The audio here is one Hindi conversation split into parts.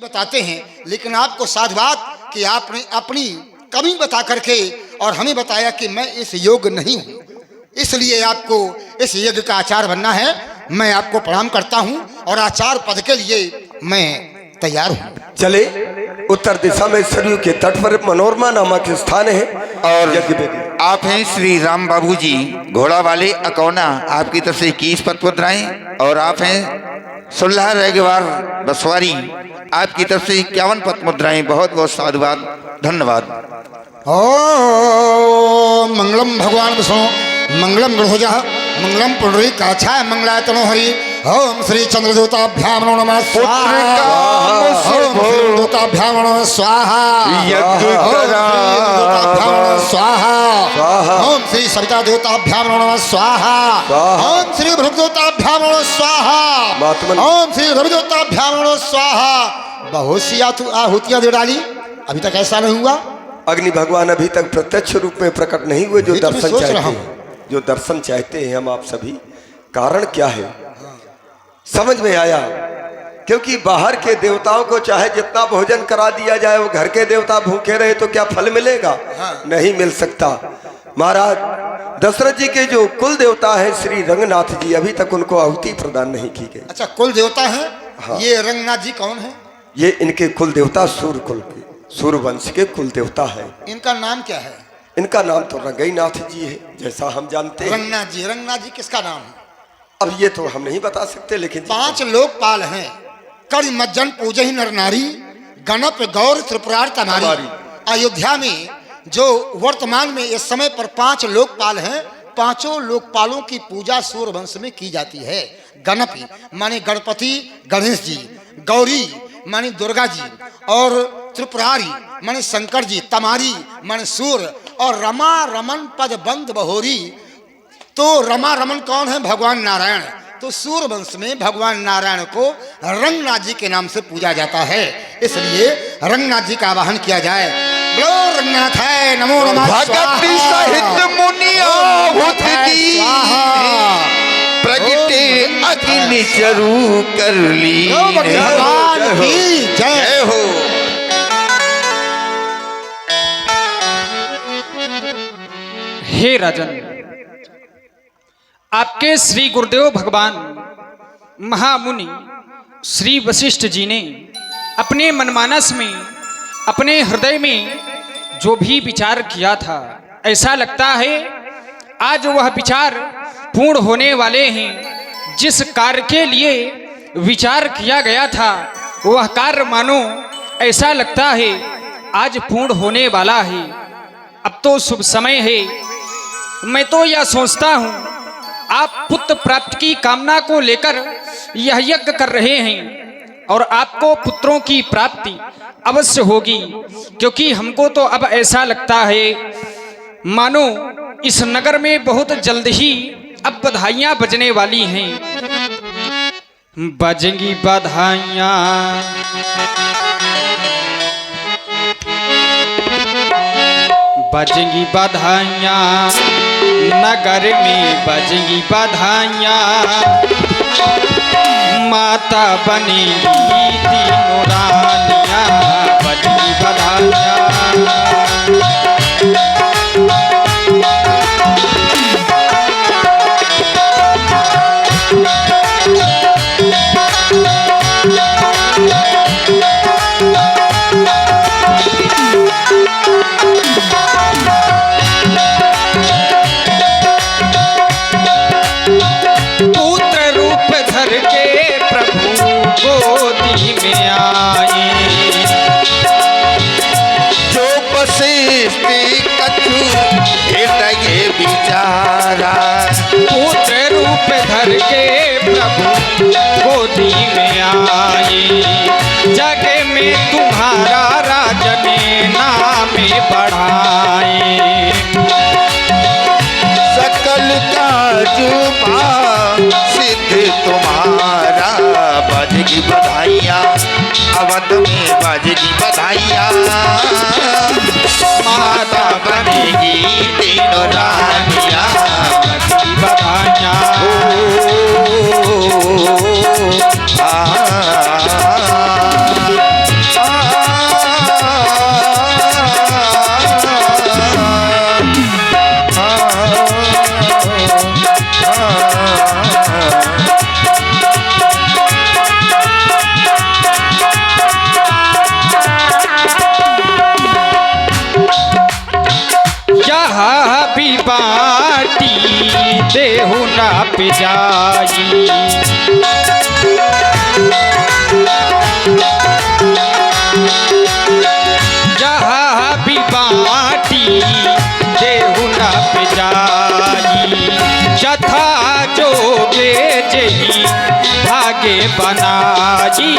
बताते हैं, लेकिन आपको साधुवाद कि आपने अपनी कमी बता करके और हमें बताया कि मैं इस योग्य नहीं हूँ, इसलिए आपको इस यज्ञ का आचार्य बनना है। मैं आपको प्रणाम करता हूँ और आचार्य पद के लिए मैं तैयार हूँ। चले, उत्तर दिशा में सरयू के तट पर मनोरमा नामक स्थान है और यज्ञ वेदी। आप हैं श्री राम बाबू जी घोड़ा वाले अकौना, आपकी तरफ से 21 पदमुद्राएं। और आप हैं सुल्लाह रेगवार बसवारी, आपकी तरफ से 51 पदमुद्राएं। बहुत बहुत साधुवाद, धन्यवाद। ओम मंगलम भगवान विष्णु मंगलम गृहजा मंगलम पुंडरीकाक्षाय मंगलायतनो हरि। ओम श्री चंद्रदूताभ्याम नमः स्वाहा। ओम श्री दूताभ्याम नमः स्वाहा। स्वाहा। ओम श्री सविता देवताभ्याम नमः स्वाहा। ओम श्री भृगदूताभ्याम नमः स्वाहा। ओम श्री रविदूताभ्याम नमः स्वाहा। बहुत सी आहुतियां दे डाली, अभी तक ऐसा नहीं हुआ। अग्नि भगवान अभी तक प्रत्यक्ष रूप में प्रकट नहीं हुए। जो दर्शन चाहते हैं, जो दर्शन चाहते हैं हम आप सभी, कारण क्या है समझ में आया। क्योंकि बाहर के देवताओं को चाहे जितना भोजन करा दिया जाए, वो घर के देवता भूखे रहे तो क्या फल मिलेगा? नहीं मिल सकता। महाराज दशरथ जी के जो कुल देवता है श्री रंगनाथ जी, अभी तक उनको आहुति प्रदान नहीं की गई। अच्छा, कुल देवता है। हाँ। ये रंगनाथ जी कौन है? ये इनके कुल देवता सूर्य कुल के, सूर्य वंश के कुल देवता है। इनका नाम क्या है? इनका नाम तो रंगईनाथ जी है, जैसा हम जानते हैं। रंगनाथ जी, रंगनाथ जी किसका नाम है? अब ये तो हम नहीं बता सकते, लेकिन 5 लोकपाल हैं। कड़ी मज्जन पूजे ही नर नारी, गणप गौर त्रिपुरार तमारी। अयोध्या में जो वर्तमान में इस समय पर 5 लोकपाल हैं, 5 लोकपालों की पूजा सूर्य वंश में की जाती है। गणपति माने गणपति गणेश जी, गौरी माने दुर्गा जी, और त्रिपुरारी माने शंकर जी, तमारी माने सूर्य, और रमा रमन पद बंद बहोरी। तो रमा रमन कौन है? भगवान नारायण। तो सूर्य वंश में भगवान नारायण को रंगनाथ जी के नाम से पूजा जाता है, इसलिए रंगनाथ जी का आवाहन किया जाए। बोलो रंगनाथ है, नमो नमः। भगति सहित मुनिया प्रगटे अग्नि चरु कर ली। भगवान की जय हो। हे राजन, आपके श्री गुरुदेव भगवान महामुनि श्री वशिष्ठ जी ने अपने मनमानस में, अपने हृदय में जो भी विचार किया था, ऐसा लगता है आज वह विचार पूर्ण होने वाले हैं। जिस कार्य के लिए विचार किया गया था, वह कार्य मानो ऐसा लगता है आज पूर्ण होने वाला है। अब तो शुभ समय है। मैं तो यह सोचता हूँ आप पुत्र प्राप्ति की कामना को लेकर यह यज्ञ कर रहे हैं और आपको पुत्रों की प्राप्ति अवश्य होगी, क्योंकि हमको तो अब ऐसा लगता है मानो इस नगर में बहुत जल्द ही अब बधाइयाँ बजने वाली हैं। बजेंगी बधाइयाँ, बजेंगी बधाइयाँ, नगर में बजेंगी बधाइयाँ। माता बनेगी तीनों रानियाँ, बजेंगी बधाइयाँ। गोदी में आए जो वशिष्ठ कछु हृदय विचारा। पुत्र रूप धर के प्रभु गोदी में आए। जग में तुम्हारा राजन नाम बढ़ाए। सकल काज सिद्ध तुम्हारा, बजेगी बधाइयाँ अवध में बजेगी बधाइयाँ। माता बनेगी तीनों रानियाँ, बजेगी बधाइयाँ। पे जाई। जहाँ भी बाटी देहु ना पे जाई। जथा जोगे जही भागे बनाई।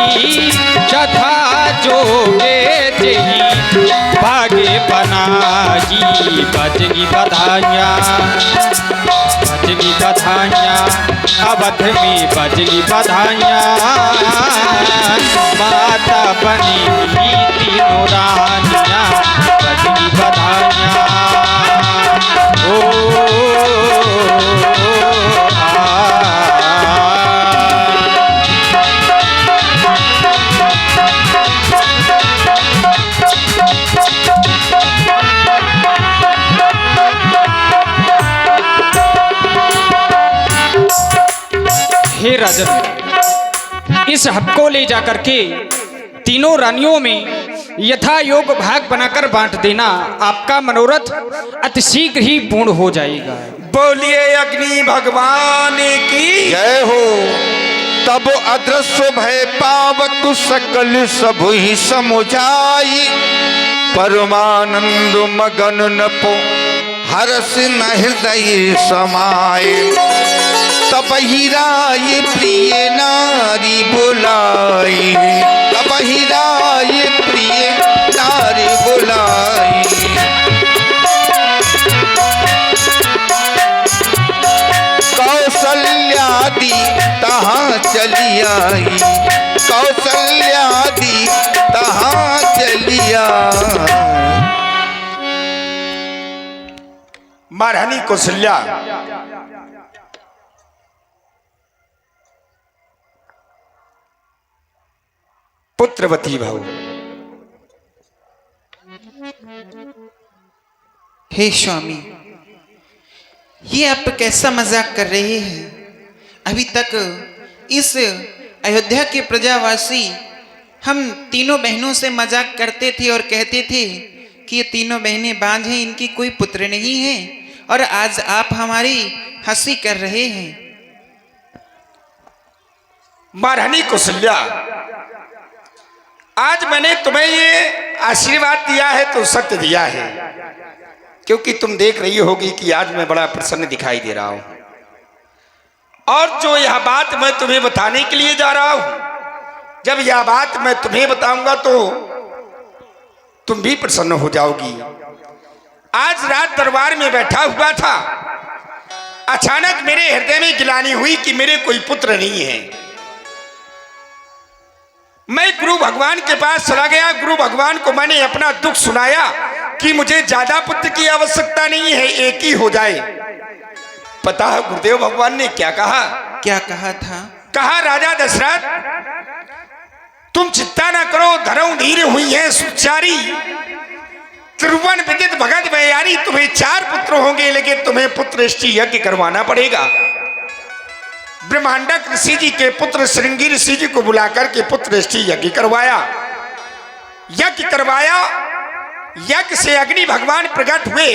जथा जोगे जही भागे बनाई। बजगी बधाइयाँ बजगी बधाइयाँ अवध में बजगी बधाइयाँ। माता बनी तीनों रानियाँ बजगी बधाइयाँ। ओ हे राजन, इस हक को ले जाकर के तीनों रानियों में यथा योग भाग बनाकर बांट देना। आपका मनोरथ अति शीघ्र ही पूर्ण हो जाएगा। बोलिए अग्नि भगवान की जय हो। तब अदृश्य भय पावक सकल सब ही समुझाई। परमानंद मगन न पो हरस न हृदय समाये। तब ही राय प्रिय नारी बुलाई। तब ही राय प्रिय नारी बुलाई। कौशल्यादि तहाँ चली आई। कौशल्यादि तहाँ चली आई। महारानी कौशल्या पुत्रवती भाव। हे स्वामी, ये आप कैसा मजाक कर रहे हैं? अभी तक इस अयोध्या के प्रजावासी हम तीनों बहनों से मजाक करते थे और कहते थे कि ये तीनों बहनें बांझ हैं, इनकी कोई पुत्र नहीं है, और आज आप हमारी हंसी कर रहे हैं। महारानी कौशल्या, आज मैंने तुम्हें ये आशीर्वाद दिया है तो सत्य दिया है, क्योंकि तुम देख रही होगी कि आज मैं बड़ा प्रसन्न दिखाई दे रहा हूं। और जो यह बात मैं तुम्हें बताने के लिए जा रहा हूं, जब यह बात मैं तुम्हें बताऊंगा तो तुम भी प्रसन्न हो जाओगी। आज रात दरबार में बैठा हुआ था, अचानक मेरे हृदय में गिलानी हुई कि मेरे कोई पुत्र नहीं है। मैं गुरु भगवान के पास चला गया। गुरु भगवान को मैंने अपना दुख सुनाया कि मुझे ज्यादा पुत्र की आवश्यकता नहीं है, एक ही हो जाए। पता है गुरुदेव भगवान ने क्या कहा? क्या कहा था? कहा, राजा दशरथ तुम चिंता ना करो, धरऊ धीर हुई है सुचारी। त्रिभुवन विदित भगत भैयारी, तुम्हें 4 पुत्र होंगे, लेकिन तुम्हें पुत्रष्टि यज्ञ करवाना पड़ेगा। ब्रह्मांडक ऋषि जी के पुत्र श्रृंगी ऋषि जी को बुलाकर के पुत्रष्टि यज्ञ करवाया। यज्ञ करवाया, यज्ञ से अग्नि भगवान प्रकट हुए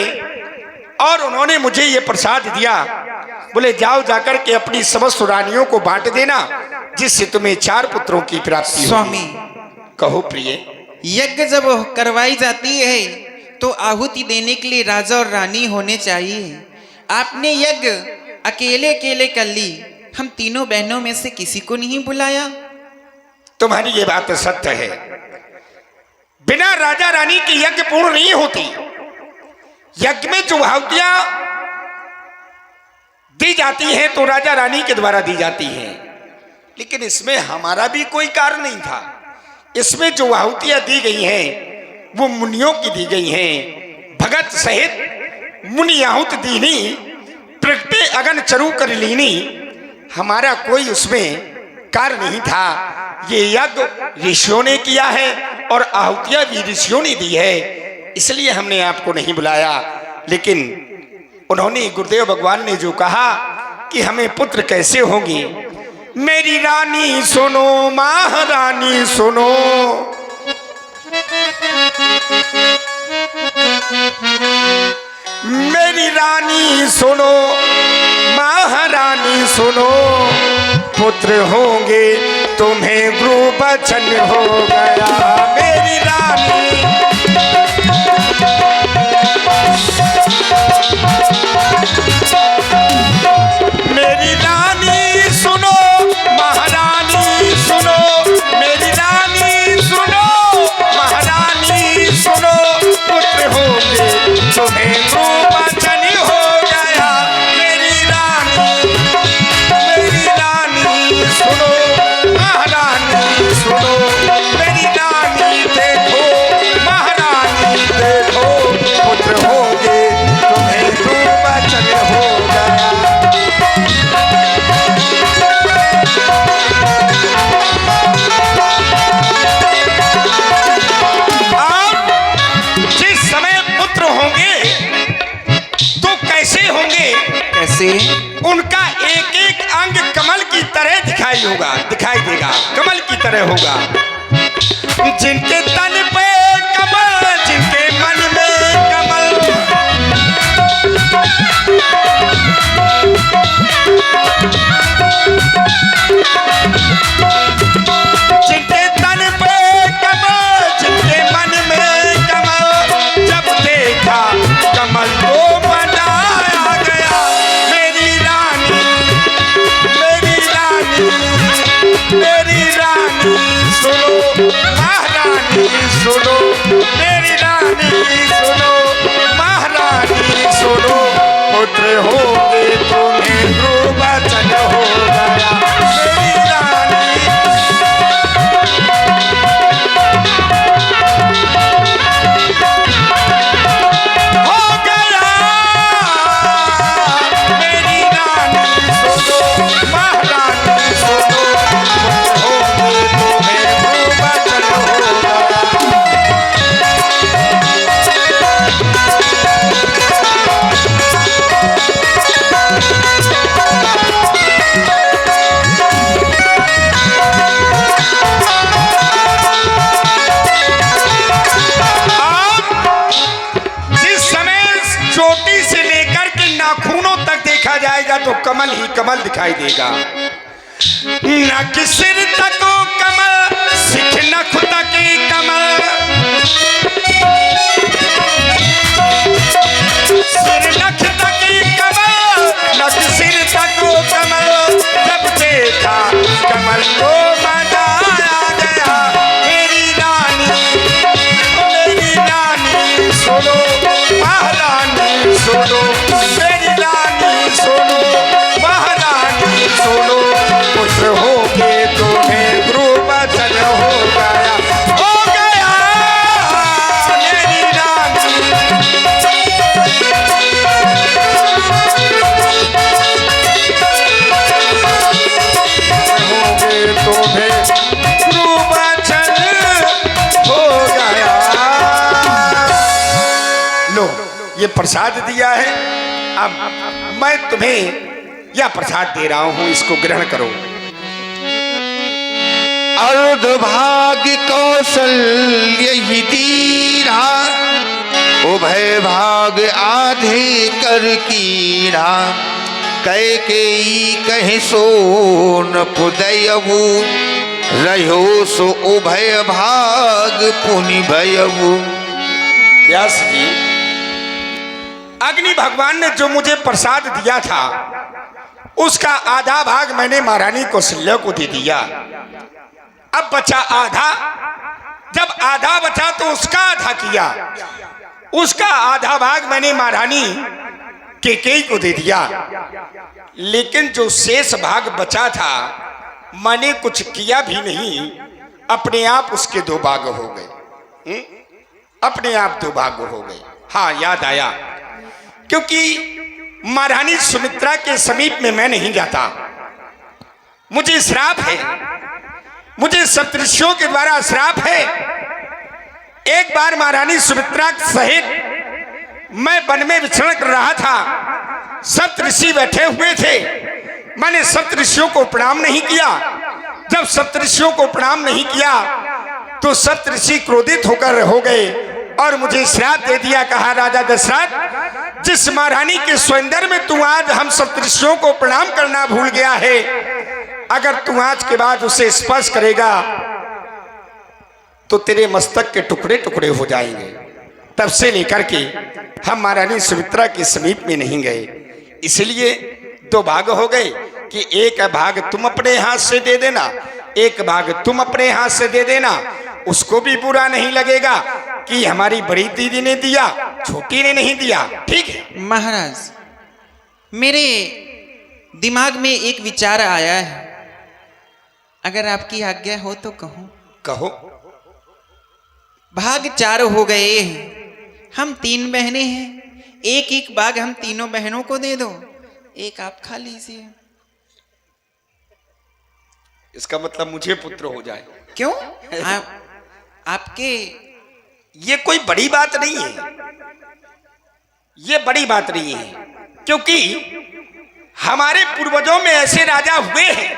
और उन्होंने मुझे ये प्रसाद दिया। बोले जाओ जाकर के अपनी समस्त रानियों को बांट देना, जिससे तुम्हें 4 पुत्रों की प्राप्ति होगी। स्वामी, कहो प्रिय। यज्ञ जब करवाई जाती है तो आहुति देने के लिए राजा और रानी होने चाहिए। आपने यज्ञ अकेले अकेले कर ली, हम तीनों बहनों में से किसी को नहीं बुलाया। तुम्हारी ये बात सत्य है। बिना राजा रानी के यज्ञ पूर्ण नहीं होती। यज्ञ में जो आहुतियां दी जाती हैं तो राजा रानी के द्वारा दी जाती हैं, लेकिन इसमें हमारा भी कोई कारण नहीं था। इसमें जो आहुतियां दी गई हैं वो मुनियों की दी गई हैं। भगत सहित मुनि आहुत दीनी, प्रगटे अगन चरु कर लीनी। हमारा कोई उसमें कार्य नहीं था। ये यज्ञ ऋषियों ने किया है और आहुतियां भी ऋषियों ने दी है, इसलिए हमने आपको नहीं बुलाया। लेकिन उन्होंने, गुरुदेव भगवान ने जो कहा कि हमें पुत्र कैसे होंगे, मेरी रानी सुनो, महारानी सुनो। मेरी रानी सुनो, महारानी सुनो, पुत्र होंगे तुम्हें गुरु बचन हो गया। मेरी रानी मेरी रानी सुनो, महारानी सुनो, मेरी रानी सुनो, महारानी सुनो, पुत्र होंगे तुम्हें गुरु बचन हो गया। मेरी रानी सुनो, महारानी सुनो, मेरी रानी देखो, महारानी देखो, पुत्र होंगे तुम्हें गुरु बचन हो गया। कैसे? उनका एक एक अंग कमल की तरह दिखाई देगा, कमल की तरह होगा। जिनके तन पे कमल, जिनके मन में कमल, जिनके तन पे कमल, जिनके मन में कमल, जब देखा कमल को मेरी रानी सुनो, महारानी सुनो, मेरी रानी सुनो, महारानी सुनो, पुत्र होंगे तुम्हें गुरु बचन हो गया। मेरी रानी हो गया, मेरी रानी सुनो, महारानी सुनो, तो कमल ही कमल दिखाई देगा। नक सिर तक कमल, सिख नख तक कमल, सिर नख तक कमल, नक सिर तक कमल, जब देखा कमल को मजा आ गया। मेरी रानी सुनो, महारानी सुनो, मेरी रानी सुनो, महारानी सुनो, पुत्र होंगे तुम्हें गुरु बचन हो गया, हो गया। मेरी रानी होंगे तुम्हें गुरु बचन हो गया। लो, ये प्रसाद दिया है, अब मैं तुम्हें यह प्रसाद दे रहा हूं, इसको ग्रहण करो। अर्धभाग्य कौशल्य ही दीरा, उभय भाग आधे कर कीरा, कैकेयी कहे सोन पुदयबु, रहो सो उभय भाग पुनि भयबु। व्यास जी, अग्नि भगवान ने जो मुझे प्रसाद दिया था उसका आधा भाग मैंने महारानी कौशल्या को दे दिया। अब बचा आधा, जब आधा बचा तो उसका आधा किया, उसका आधा भाग मैंने महारानी कैकेयी को दे दिया। लेकिन जो शेष भाग बचा था मैंने कुछ किया भी नहीं, अपने आप उसके दो भाग हो गए, अपने आप दो भाग हो गए। हाँ, याद आया, क्योंकि महारानी सुमित्रा के समीप में मैं नहीं जाता, मुझे श्राप है, मुझे सप्तऋषियों के द्वारा श्राप है। एक बार महारानी सुमित्रा सहित मैं वन में विचरण कर रहा था, सप्तऋषि बैठे हुए थे, मैंने सप्तऋषियों को प्रणाम नहीं किया। जब सप्तऋषियों को प्रणाम नहीं किया तो सप्तऋषि क्रोधित होकर हो गए और मुझे श्राप दे दिया। कहा राजा दशरथ, जिस महारानी के सौंदर्य में तू आज हम सप्तऋषियों को प्रणाम करना भूल गया है, अगर तू आज के बाद उसे स्पर्श करेगा तो तेरे मस्तक के टुकड़े टुकड़े हो जाएंगे। तब से लेकर के हम महारानी सुमित्रा के समीप में नहीं गए। इसलिए दो भाग हो गए कि एक भाग तुम अपने हाथ से दे देना, एक भाग तुम अपने हाथ से दे देना। उसको भी बुरा नहीं लगेगा कि हमारी बड़ी दीदी ने दिया, छोटी ने नहीं दिया। ठीक है महाराज, मेरे दिमाग में एक विचार आया है, अगर आपकी आज्ञा हो तो कहूं। कहो। भाग 4 हो गए हैं, हम 3 बहनें हैं, एक एक भाग हम तीनों बहनों को दे दो, एक आप खा लीजिए। इसका मतलब मुझे पुत्र हो जाए। क्यों? आपके ये कोई बड़ी बात नहीं है, ये बड़ी बात नहीं है, क्योंकि हमारे पूर्वजों में ऐसे राजा हुए हैं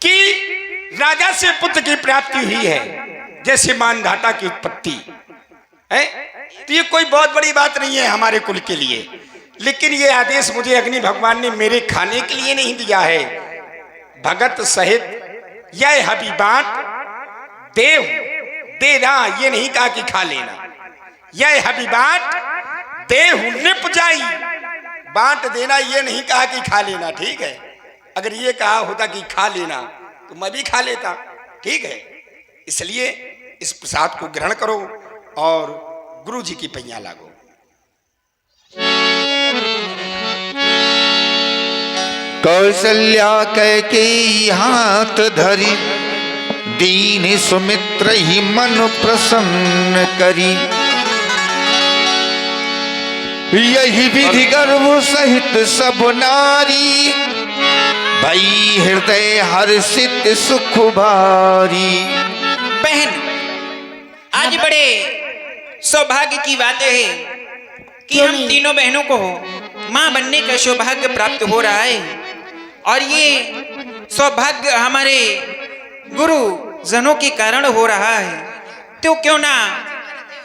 कि राजा से पुत्र की प्राप्ति हुई है, जैसे मानधाता की उत्पत्ति है। तो ये कोई बहुत बड़ी बात नहीं है हमारे कुल के लिए। लेकिन ये आदेश मुझे अग्नि भगवान ने मेरे खाने के लिए नहीं दिया है। भगत सहित यह हबी बांट देव देना, ये नहीं कहा कि खा लेना। यह हबी बांट देव निप जाई, बांट देना, ये नहीं कहा कि खा लेना। ठीक है, अगर ये कहा होता कि खा लेना तो मैं भी खा लेता। ठीक है, इसलिए इस प्रसाद को ग्रहण करो और गुरु जी की पैया लागो। कौशल्या कैकेयी हाथ धरी, दीन सुमित्र ही मन प्रसन्न करी। यही विधि गर्व सहित सब नारी, भई हृदय हर्षित सुख भारी। बहन, आज बड़े सौभाग्य की बात है कि हम तीनों बहनों को मां बनने का सौभाग्य प्राप्त हो रहा है, और ये सौभाग्य हमारे गुरुजनों के कारण हो रहा है। तो क्यों ना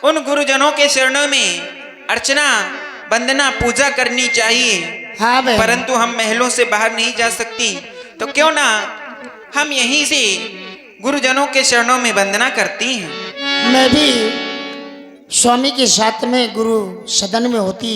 उन गुरुजनों के चरणों में अर्चना, वंदना, पूजा करनी चाहिए। हाँ बहन। परंतु हम महलों से बाहर नहीं जा सकती, तो क्यों ना हम यहीं से गुरुजनों के चरणों में वंदना करती हैं। मैं भी स्वामी के साथ में गुरु सदन में होती